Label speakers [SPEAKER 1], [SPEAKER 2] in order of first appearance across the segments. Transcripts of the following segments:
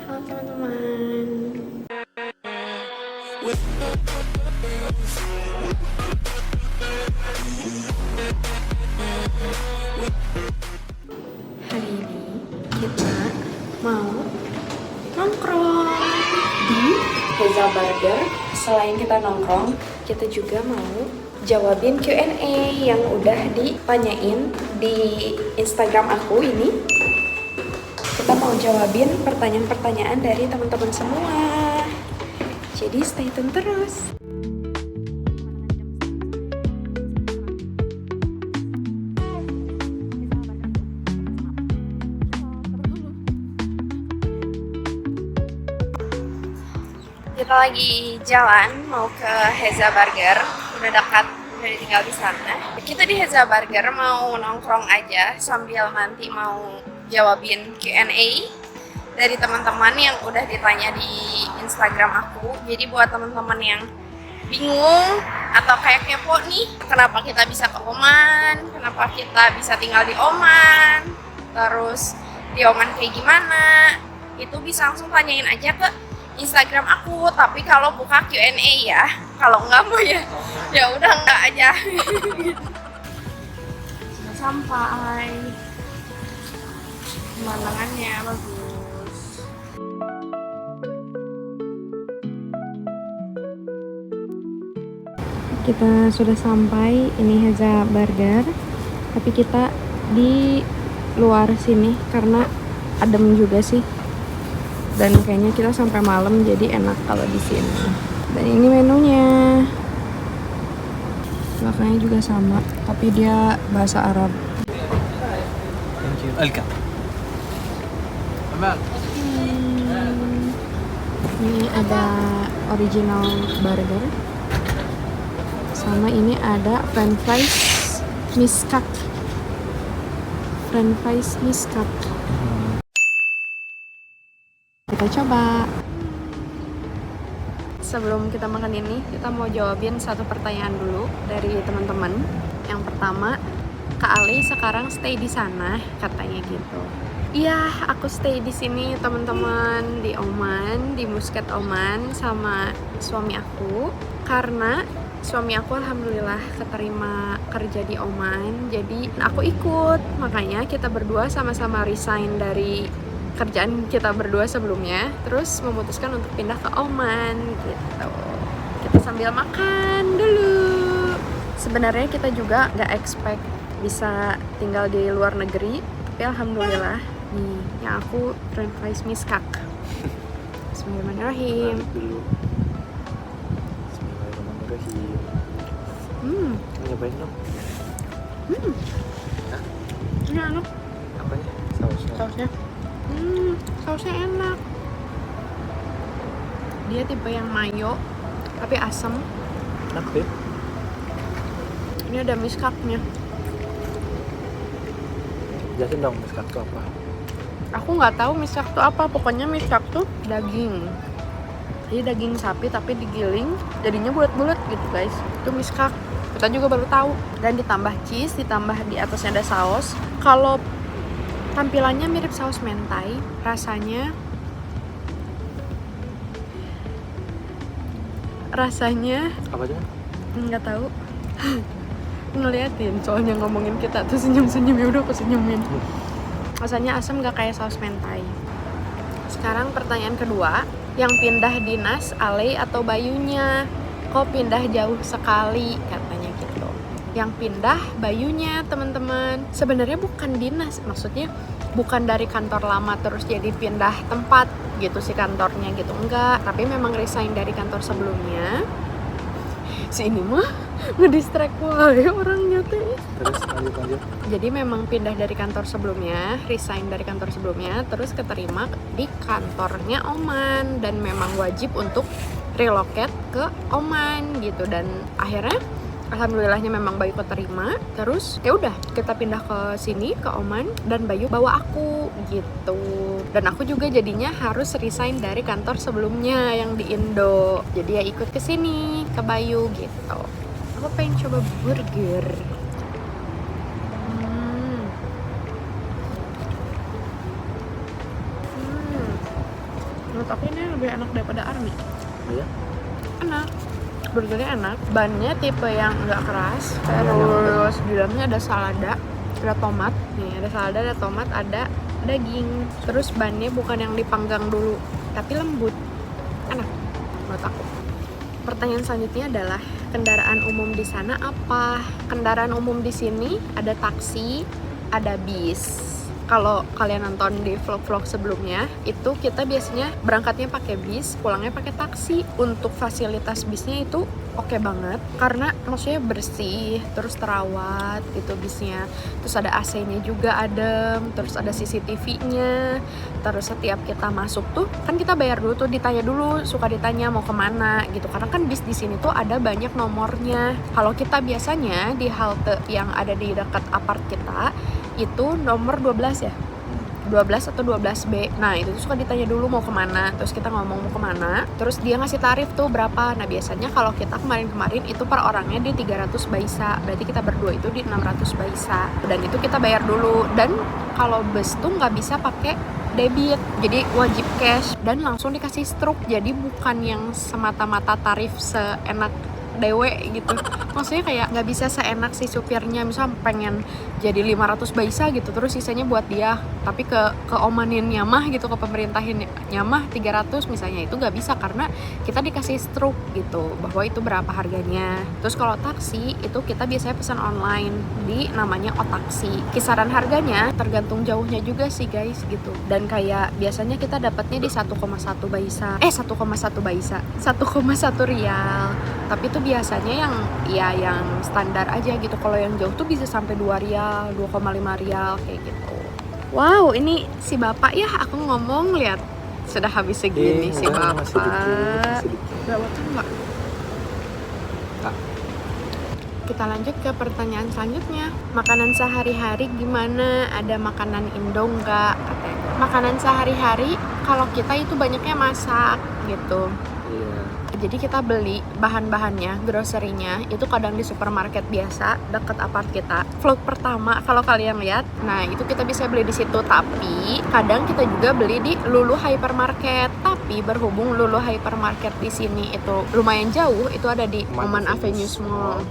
[SPEAKER 1] Halo teman-teman. Hari ini kita mau nongkrong di Heza Burger. Selain kita nongkrong, kita juga mau jawabin Q&A yang udah ditanyain di Instagram aku ini. Kita mau jawabin pertanyaan-pertanyaan dari teman-teman semua. Jadi stay tune terus. Kita lagi jalan mau ke Heza Burger, udah dekat, udah tinggal di sana. Kita di Heza Burger mau nongkrong aja sambil nanti mau jawabin Q&A dari teman-teman yang udah ditanya di Instagram aku. Jadi buat teman-teman yang bingung atau kayak kepo nih, kenapa kita bisa ke Oman, kenapa kita bisa tinggal di Oman, terus di Oman kayak gimana, itu bisa langsung tanyain aja ke Instagram aku. Tapi kalau buka Q&A ya, kalau nggak mau ya udah nggak aja. Sudah sampai, pemandangannya bagus. Kita sudah sampai, ini Heza Burger, tapi kita di luar sini karena adem juga sih. Dan kayaknya kita sampai malam, jadi enak kalau di sini. Dan ini menunya. Belakangnya juga sama, tapi dia bahasa Arab.
[SPEAKER 2] Thank you. Alka. Amal.
[SPEAKER 1] Ini ada original burger. Sama ini ada french fries miskak. French fries miskak. Kita coba. Sebelum kita makan ini, kita mau jawabin satu pertanyaan dulu dari teman-teman. Yang pertama, Kak Ali sekarang stay di sana, katanya gitu. Iya, aku stay di sini teman-teman, di Oman, di Muscat Oman sama suami aku. Karena suami aku alhamdulillah keterima kerja di Oman, jadi aku ikut. Makanya kita berdua sama-sama resign dari kerjaan kita berdua sebelumnya, terus memutuskan untuk pindah ke Oman gitu. Kita sambil makan dulu. Sebenarnya kita juga nggak expect bisa tinggal di luar negeri, tapi alhamdulillah nih, yang aku french fries miskak. Bismillahirrahmanirrahim.
[SPEAKER 2] Bismillahirrahmanirrahim. Nyobain dong. Hah?
[SPEAKER 1] Ini enak.
[SPEAKER 2] Apanya? Sausnya.
[SPEAKER 1] Sausnya enak. Dia tipe yang mayo, tapi asam.
[SPEAKER 2] Enak deh.
[SPEAKER 1] Ini ada miskaknya.
[SPEAKER 2] Jelasin dong miskak itu apa?
[SPEAKER 1] Aku nggak tahu miskak itu apa. Pokoknya miskak tuh daging. Jadi daging sapi tapi digiling, jadinya bulat-bulat gitu guys. Itu miskak. Kita juga baru tahu. Dan ditambah cheese, ditambah di atasnya ada saus. Kalau tampilannya mirip saus mentai, rasanya
[SPEAKER 2] Apa aja?
[SPEAKER 1] nggak tahu. Ngeliatin soalnya ngomongin kita tuh senyum-senyum, ya udah aku senyumin. Rasanya asam nggak kayak saus mentai. Sekarang pertanyaan kedua, yang pindah dinas Ale atau Bayunya? Kok pindah jauh sekali, katanya gitu. Yang pindah Bayunya teman-teman. Sebenarnya bukan dinas, maksudnya bukan dari kantor lama terus jadi pindah tempat gitu sih kantornya gitu, enggak. Tapi memang resign dari kantor sebelumnya. Si ini mah ngedistract wae orangnya teh.
[SPEAKER 2] Terus lanjut.
[SPEAKER 1] Jadi memang pindah dari kantor sebelumnya, resign dari kantor sebelumnya, terus keterima di kantornya Oman dan memang wajib untuk relocate ke Oman gitu. Dan akhirnya alhamdulillahnya memang Bayu keterima. Terus ya udah kita pindah ke sini ke Oman dan Bayu bawa aku gitu. Dan aku juga jadinya harus resign dari kantor sebelumnya yang di Indo. Jadi ya ikut ke sini ke Bayu gitu. Aku pengen coba burger. Menurut aku ini lebih enak daripada Army.
[SPEAKER 2] Oh ya?
[SPEAKER 1] Enak, burgernya enak. Bannya tipe yang nggak keras. Terus di dalamnya ada salada, ada tomat. Nih ada salada, ada tomat, ada daging. Terus bannya bukan yang dipanggang dulu, tapi lembut. Enak menurut aku. Pertanyaan selanjutnya adalah kendaraan umum di sana apa? Kendaraan umum di sini ada taksi, ada bis. Kalau kalian nonton di vlog-vlog sebelumnya, itu kita biasanya berangkatnya pakai bis, pulangnya pakai taksi. Untuk fasilitas bisnya itu oke banget, karena maksudnya bersih, terus terawat itu bisnya. Terus ada AC-nya juga adem, terus ada CCTV-nya. Terus setiap kita masuk tuh, kan kita bayar dulu tuh, ditanya dulu, suka ditanya mau kemana gitu. Karena kan bis di sini tuh ada banyak nomornya. Kalau kita biasanya di halte yang ada di dekat apart kita, itu nomor 12 ya, 12 atau 12B. Nah itu tuh suka ditanya dulu mau kemana, terus kita ngomong mau kemana, terus dia ngasih tarif tuh berapa. Nah biasanya kalau kita kemarin-kemarin itu per orangnya di 300 baisa, berarti kita berdua itu di 600 baisa, dan itu kita bayar dulu. Dan kalau bus tuh nggak bisa pakai debit, jadi wajib cash dan langsung dikasih struk. Jadi bukan yang semata-mata tarif seenak dewe gitu. Maksudnya kayak nggak bisa seenak si supirnya, misal pengen jadi 500 baisa gitu, terus sisanya buat dia, tapi ke omanin nyamah gitu, ke pemerintahin nyamah 300 misalnya, itu nggak bisa karena kita dikasih struk gitu bahwa itu berapa harganya. Terus kalau taksi itu kita biasanya pesan online di namanya Otaksi. Kisaran harganya tergantung jauhnya juga sih guys gitu. Dan kayak biasanya kita dapatnya di 1,1 baisa. 1,1 baisa. 1,1 rial. Tapi itu biasanya yang standar aja gitu. Kalau yang jauh tuh bisa sampai 2 rial, 2,5 rial kayak gitu. Wow, ini si bapak ya, aku ngomong lihat sudah habis segini si bapak.
[SPEAKER 2] Masih dikit.
[SPEAKER 1] Berapa tuh enggak? Kita lanjut ke pertanyaan selanjutnya. Makanan sehari-hari gimana? Ada makanan Indo nggak? Katanya. Makanan sehari-hari kalau kita itu banyaknya masak gitu.
[SPEAKER 2] Iya.
[SPEAKER 1] Jadi kita beli bahan-bahannya, grocery-nya itu kadang di supermarket biasa dekat apart kita. Vlog pertama kalau kalian lihat, nah itu kita bisa beli di situ. Tapi kadang kita juga beli di Lulu Hypermarket. Tapi berhubung Lulu Hypermarket di sini itu lumayan jauh, itu ada di Oman Avenue Mall.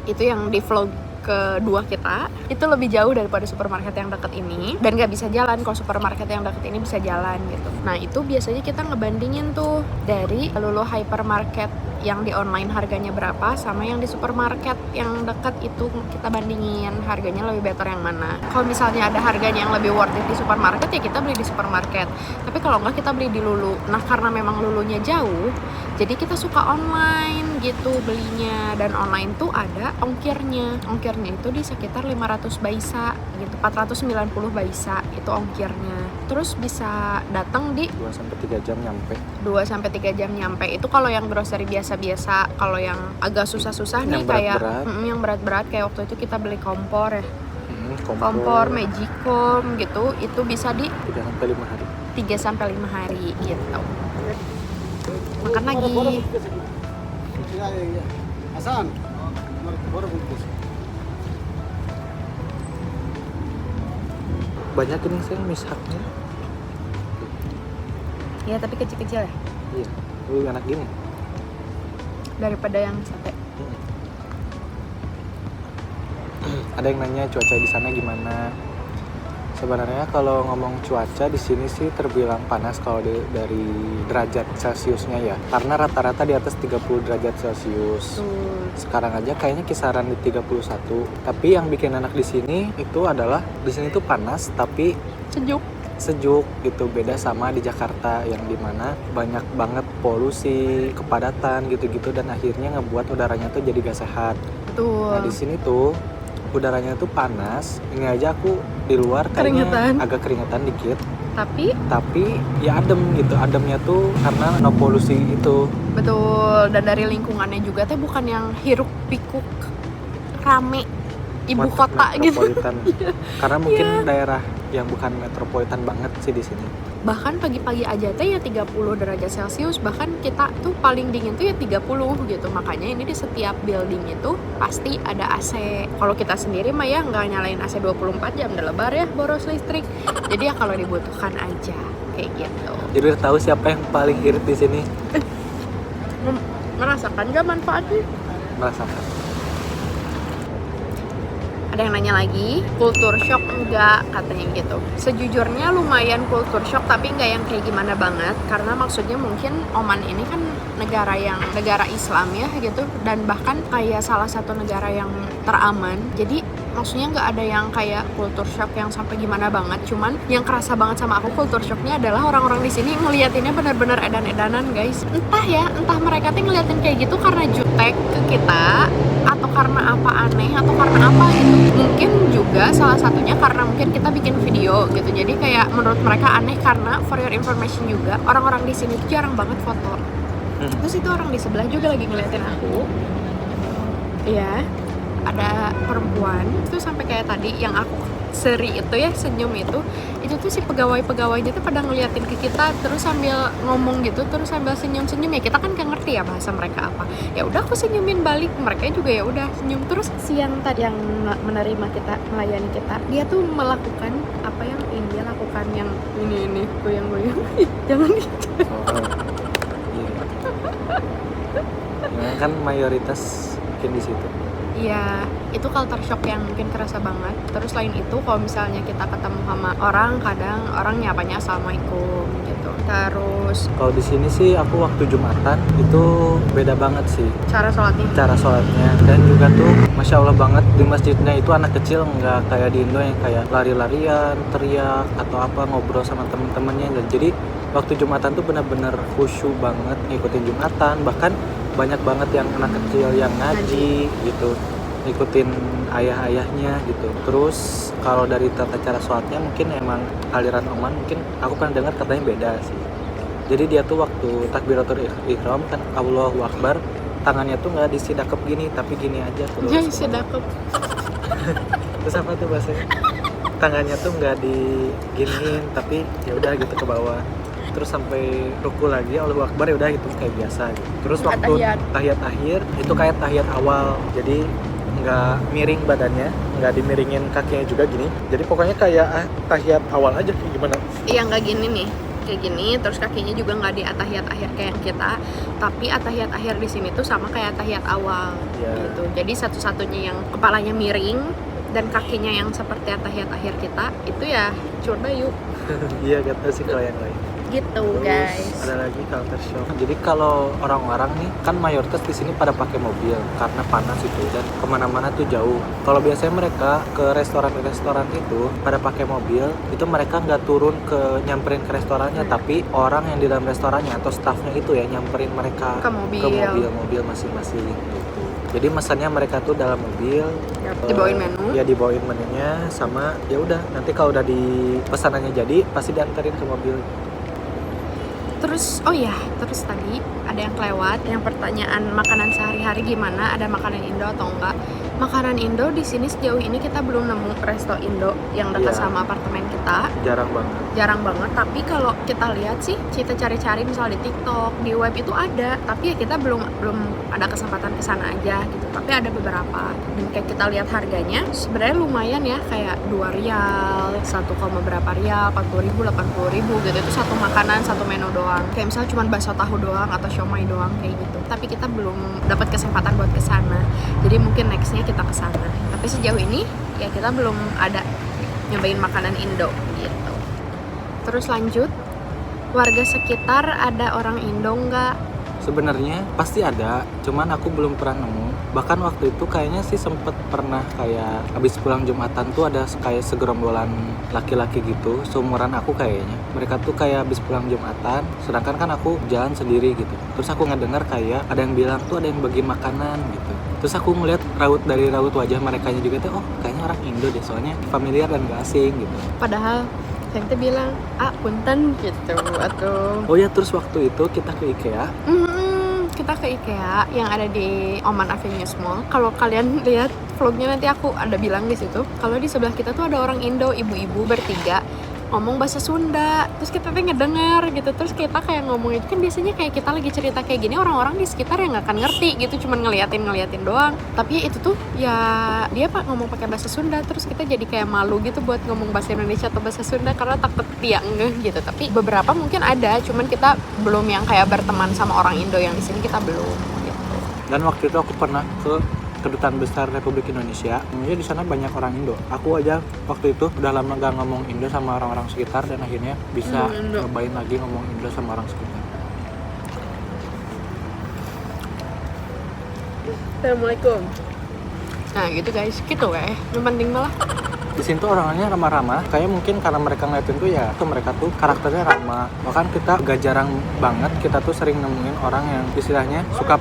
[SPEAKER 1] Itu yang di vlog kedua kita, itu lebih jauh daripada supermarket yang deket ini, dan nggak bisa jalan. Kalau supermarket yang deket ini bisa jalan gitu. Nah itu biasanya kita ngebandingin tuh dari Lulu Hypermarket yang di online harganya berapa sama yang di supermarket yang deket itu, kita bandingin harganya lebih better yang mana. Kalau misalnya ada harganya yang lebih worth it di supermarket ya kita beli di supermarket, tapi kalau nggak kita beli di Lulu. Nah karena memang Lulunya jauh, jadi kita suka online gitu belinya, dan online tuh ada ongkirnya itu di sekitar 500 baisa gitu, 490 baisa itu ongkirnya. Terus bisa datang di
[SPEAKER 2] 2-3 jam nyampe.
[SPEAKER 1] 2-3 jam nyampe. Itu kalau yang grocery biasa-biasa. Kalau yang agak susah-susah nih kayak yang berat-berat kayak waktu itu kita beli kompor ya. Kompor Magicom gitu, itu bisa di
[SPEAKER 2] 3-5 hari.
[SPEAKER 1] 3-5 hari gitu. Makan lagi.
[SPEAKER 3] Hasan.
[SPEAKER 2] Banyak ini sih mishaknya.
[SPEAKER 1] Ya tapi kecil-kecil ya.
[SPEAKER 2] Iya, lebih enak gini
[SPEAKER 1] daripada yang sate.
[SPEAKER 2] Ada yang nanya cuaca di sana gimana? Sebenarnya kalau ngomong cuaca di sini sih terbilang panas kalau dari derajat Celciusnya ya. Karena rata-rata di atas 30 derajat Celcius. Sekarang aja kayaknya kisaran di 31. Tapi yang bikin enak di sini itu adalah di sini tuh panas tapi sejuk gitu, beda sama di Jakarta yang dimana banyak banget polusi, kepadatan gitu-gitu, dan akhirnya ngebuat udaranya tuh jadi gak sehat.
[SPEAKER 1] Betul.
[SPEAKER 2] Nah di sini tuh udaranya tuh panas, ini aja aku di luar kayaknya agak keringetan dikit, tapi ya adem gitu, ademnya tuh karena no polusi itu.
[SPEAKER 1] Betul, dan dari lingkungannya juga tuh bukan yang hiruk pikuk rame ibu kota gitu.
[SPEAKER 2] Karena mungkin daerah yang bukan metropolitan banget sih di sini.
[SPEAKER 1] Bahkan pagi-pagi aja teh ya 30 derajat Celcius, bahkan kita tuh paling dingin tuh ya 30 gitu. Makanya ini di setiap building itu pasti ada AC. Kalau kita sendiri mah ya nggak nyalain AC 24 jam, udah lebar ya boros listrik. Jadi ya kalau dibutuhkan aja kayak gitu.
[SPEAKER 2] Jadi udah tahu siapa yang paling irit di sini.
[SPEAKER 1] Merasakan gak manfaatnya?
[SPEAKER 2] Merasakan.
[SPEAKER 1] Ada yang nanya lagi, kultur shock enggak katanya gitu. Sejujurnya lumayan kultur shock, tapi enggak yang kayak gimana banget. Karena maksudnya mungkin Oman ini kan negara Islam ya gitu, dan bahkan kayak salah satu negara yang teraman. Jadi maksudnya nggak ada yang kayak kultur shock yang sampai gimana banget. Cuman yang kerasa banget sama aku kultur shocknya adalah orang-orang di sini ngeliatinnya benar-benar edan-edanan guys. Entah mereka tuh ngeliatin kayak gitu karena jutek ke kita, atau karena apa aneh, atau karena apa gitu. Mungkin juga salah satunya karena mungkin kita bikin video gitu. Jadi kayak menurut mereka aneh karena for your information juga orang-orang di sini tuh jarang banget foto. Terus itu orang di sebelah juga lagi ngeliatin aku. Iya. Ada perempuan itu sampai kayak tadi yang aku seri itu ya, senyum itu tuh si pegawai-pegawainya tuh pada ngeliatin ke kita terus sambil ngomong gitu, terus sambil senyum-senyum. Ya kita kan gak ngerti ya bahasa mereka apa, ya udah aku senyumin balik, mereka juga ya udah senyum. Terus si yang tadi yang menerima kita, melayani kita, dia tuh melakukan apa yang ingin dia lakukan, yang ini goyang-goyang. Jangan gitu.
[SPEAKER 2] Ya, kan mayoritas mungkin di situ.
[SPEAKER 1] Iya, itu culture shock yang mungkin kerasa banget. Terus selain itu, kalau misalnya kita ketemu sama orang, kadang orang nyapanya assalamualaikum gitu. Terus
[SPEAKER 2] Kalau di sini sih aku waktu Jumatan itu beda banget sih
[SPEAKER 1] cara sholatnya.
[SPEAKER 2] Dan juga tuh Masya Allah banget di masjidnya itu anak kecil, nggak kayak di Indo yang kayak lari-larian, teriak atau apa, ngobrol sama temen-temennya. Dan jadi waktu Jumatan tuh benar-benar khusyuk banget ngikutin Jumatan. Bahkan banyak banget yang anak kecil yang ngaji gitu, ngikutin ayah-ayahnya gitu. Terus kalau dari tata cara sholatnya mungkin emang aliran Oman, mungkin aku pernah dengar katanya beda sih. Jadi dia tuh waktu takbiratul ihram kan Allahu Akbar, tangannya tuh nggak disidakep gini, tapi gini aja terus.
[SPEAKER 1] Jangan sedekap.
[SPEAKER 2] Terus apa tuh bahasanya? Tangannya tuh nggak diginiin, tapi ya udah gitu ke bawah. Terus sampai ruku lagi Allahu Akbar, ya udah gitu kayak biasa gitu. Terus waktu tahiyat akhir itu kayak tahiyat awal, jadi nggak miring badannya, nggak dimiringin kakinya juga gini. Jadi pokoknya kayak tahiyat awal aja kayak gimana?
[SPEAKER 1] Iya, nggak gini nih, kayak gini. Terus kakinya juga nggak di atahiyat akhir kayak kita, tapi atahiyat akhir di sini tuh sama kayak atahiyat awal gitu. Jadi satu-satunya yang kepalanya miring dan kakinya yang seperti atahiyat akhir kita itu ya curda yuk.
[SPEAKER 2] Iya kata sih kalau yang lain.
[SPEAKER 1] Gitu.
[SPEAKER 2] Terus,
[SPEAKER 1] guys,
[SPEAKER 2] ada lagi culture shock. Jadi kalau orang-orang nih kan mayoritas di sini pada pakai mobil karena panas itu, dan kemana-mana tuh jauh. Kalau biasanya mereka ke restoran itu pada pakai mobil, itu mereka nggak turun ke nyamperin ke restorannya, tapi orang yang di dalam restorannya atau staffnya itu ya nyamperin mereka
[SPEAKER 1] ke
[SPEAKER 2] mobil masing-masing gitu. Jadi mesannya mereka tuh dalam mobil,
[SPEAKER 1] dibawain menu.
[SPEAKER 2] Ya dibawain menunya, sama ya udah nanti kalau udah di pesanannya jadi pasti dianterin ke mobil.
[SPEAKER 1] Terus terus tadi ada yang kelewat, yang pertanyaan makanan sehari-hari gimana, ada makanan Indo atau enggak. Makanan Indo di sini sejauh ini kita belum nemu resto Indo yang dekat sama apartemen kita. Jarang banget. Tapi kalau kita lihat sih, kita cari-cari misal di TikTok, di web itu ada. Tapi ya kita belum ada kesempatan ke sana aja gitu. Tapi ada beberapa. Dan kayak kita lihat harganya, sebenarnya lumayan ya, kayak 2 rial, 1, berapa rial, 40.000, 80.000 gitu. Itu satu makanan, satu menu doang. Kayak misalnya cuma bakso tahu doang atau siomay doang kayak gitu. Tapi kita belum dapat kesempatan buat ke sana. Jadi mungkin nextnya kita ke sana. Tapi sejauh ini ya kita belum ada nyobain makanan Indo gitu. Terus lanjut, warga sekitar ada orang Indo nggak?
[SPEAKER 2] Sebenarnya pasti ada, cuman aku belum pernah nemu. Bahkan waktu itu kayaknya sih sempet pernah kayak habis pulang Jumatan tuh ada kayak segerombolan laki-laki gitu, seumuran aku kayaknya. Mereka tuh kayak habis pulang Jumatan, sedangkan kan aku jalan sendiri gitu. Terus aku ngedengar kayak ada yang bilang tuh ada yang bagi makanan gitu. Terus aku ngeliat dari raut wajah mereka juga tuh, oh kayaknya orang Indo deh, soalnya familiar dan gak asing gitu.
[SPEAKER 1] Padahal saya tuh bilang, punten gitu, atau...
[SPEAKER 2] Oh ya, terus waktu itu kita ke IKEA.
[SPEAKER 1] Kita ke IKEA yang ada di Oman Avenue Mall. Kalau kalian lihat vlognya nanti aku ada bilang di situ kalau di sebelah kita tuh ada orang Indo, ibu-ibu bertiga ngomong bahasa Sunda, terus kita tuh ngedengar gitu, terus kita kayak ngomong itu kan biasanya kayak kita lagi cerita kayak gini orang-orang di sekitar yang nggak akan ngerti gitu, cuman ngeliatin doang. Tapi itu tuh ya dia ngomong pakai bahasa Sunda, terus kita jadi kayak malu gitu buat ngomong bahasa Indonesia atau bahasa Sunda karena takut dia ngeh gitu. Tapi beberapa mungkin ada, cuman kita belum yang kayak berteman sama orang Indo yang di sini, kita belum gitu.
[SPEAKER 2] Dan waktu itu aku pernah ke Kedutaan Besar Republik Indonesia. Ya di sana banyak orang Indo. Aku aja waktu itu udah lama gak ngomong Indo sama orang-orang sekitar dan akhirnya bisa nyobain lagi ngomong Indo sama orang sekitar.
[SPEAKER 1] Assalamualaikum. Nah gitu guys, gitu yang penting malah.
[SPEAKER 2] Di sini tuh orangnya ramah-ramah. Kayak mungkin karena mereka ngeliatin tuh ya, tuh mereka tuh karakternya ramah. Bahkan kita gak jarang banget kita tuh sering nemuin orang yang istilahnya suka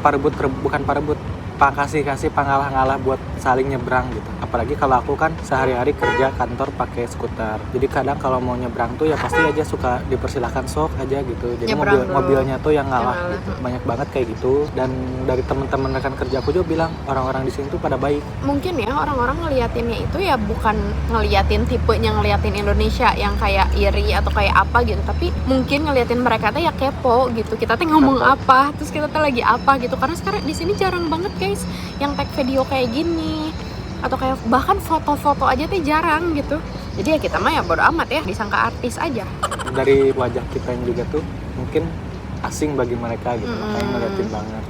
[SPEAKER 2] bukan parebut, kasih pangalah-ngalah buat saling nyebrang gitu. Apalagi kalau aku kan sehari-hari kerja kantor pakai skuter. Jadi kadang kalau mau nyebrang tuh ya pasti aja suka dipersilahkan sok aja gitu. Jadi mobilnya tuh yang ngalah gitu. Banyak banget kayak gitu. Dan dari teman-teman rekan kerja aku juga bilang orang-orang di sini tuh pada baik.
[SPEAKER 1] Mungkin ya orang-orang ngeliatinnya itu ya bukan ngeliatin tipenya ngeliatin Indonesia yang kayak iri atau kayak apa gitu, tapi mungkin ngeliatin mereka tuh ya kepo gitu. Kita tuh ngomong apa, terus kita tuh lagi apa gitu. Karena sekarang di sini jarang banget guys yang tag video kayak gini, atau kayak bahkan foto-foto aja tuh jarang gitu. Jadi ya kita mah ya bodo amat ya, disangka artis aja.
[SPEAKER 2] Dari wajah kita yang juga tuh mungkin asing bagi mereka gitu, makanya ngeliatin banget.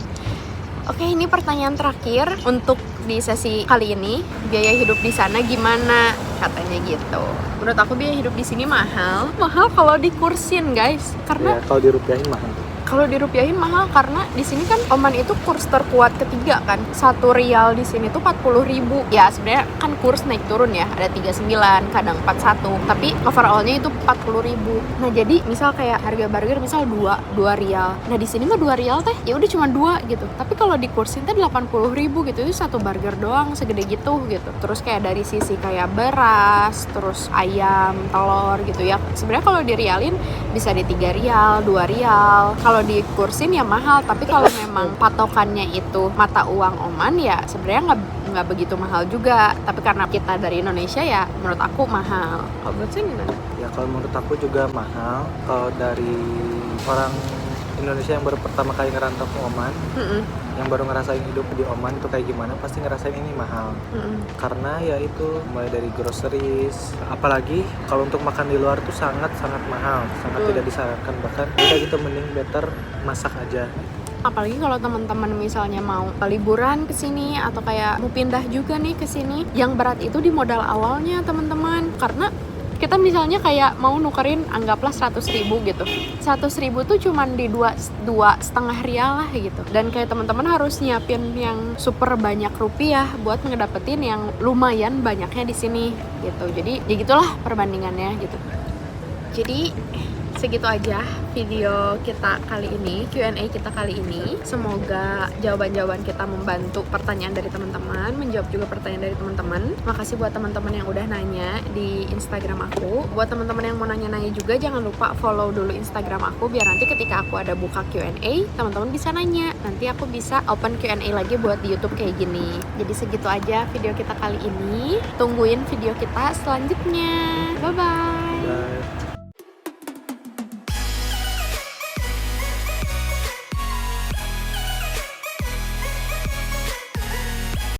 [SPEAKER 1] Oke, ini pertanyaan terakhir untuk di sesi kali ini. Biaya hidup di sana gimana? Katanya gitu. Menurut aku biaya hidup di sini mahal kalau dikursin guys. Karena
[SPEAKER 2] ya, kalau dirupiahin mahal.
[SPEAKER 1] Kalau dirupiahin mahal karena di sini kan Oman itu kurs terkuat ketiga kan. 1 rial di sini tuh 40.000. Ya sebenarnya kan kurs naik turun ya. Ada 39, kadang 41. Tapi overallnya itu 40.000. Nah jadi misal kayak harga burger misal 2 rial. Nah di sini mah 2 rial teh ya udah cuma 2 gitu. Tapi kalau di kursin teh 80.000 gitu. Itu 1 burger doang segede gitu gitu. Terus kayak dari sisi kayak beras, terus ayam, telur gitu ya. Sebenarnya kalau dirialin bisa di 3 rial, 2 rial. Kalau di kursin ya mahal, tapi kalau memang patokannya itu mata uang Oman ya sebenarnya nggak begitu mahal juga. Tapi karena kita dari Indonesia ya menurut aku mahal. Kalau menurut saya gimana?
[SPEAKER 2] Ya kalau menurut aku juga mahal. Kalau dari orang Indonesia yang baru pertama kali ngerantau ke Oman, yang baru ngerasain hidup di Oman itu kayak gimana, pasti ngerasain ini mahal. Karena ya itu mulai dari groceries, apalagi kalau untuk makan di luar tuh sangat mahal, sangat tidak disarankan. Bahkan udah gitu mending better masak aja.
[SPEAKER 1] Apalagi kalau teman-teman misalnya mau liburan ke sini atau kayak mau pindah juga nih ke sini, yang berat itu di modal awalnya teman-teman. Karena kita misalnya kayak mau nukerin anggaplah 100.000 gitu. 100.000 tuh cuman di 2,5 rial lah gitu. Dan kayak teman-teman harus nyiapin yang super banyak rupiah buat ngedapetin yang lumayan banyaknya di sini gitu. Jadi ya gitulah perbandingannya gitu. Jadi segitu aja video kita kali ini, Q&A kita kali ini. Semoga jawaban-jawaban kita membantu pertanyaan dari teman-teman, menjawab juga pertanyaan dari teman-teman. Makasih buat teman-teman yang udah nanya di Instagram aku. Buat teman-teman yang mau nanya-nanya juga, jangan lupa follow dulu Instagram aku biar nanti ketika aku ada buka Q&A, teman-teman bisa nanya. Nanti aku bisa open Q&A lagi buat di YouTube kayak gini. Jadi segitu aja video kita kali ini. Tungguin video kita selanjutnya. Bye-bye.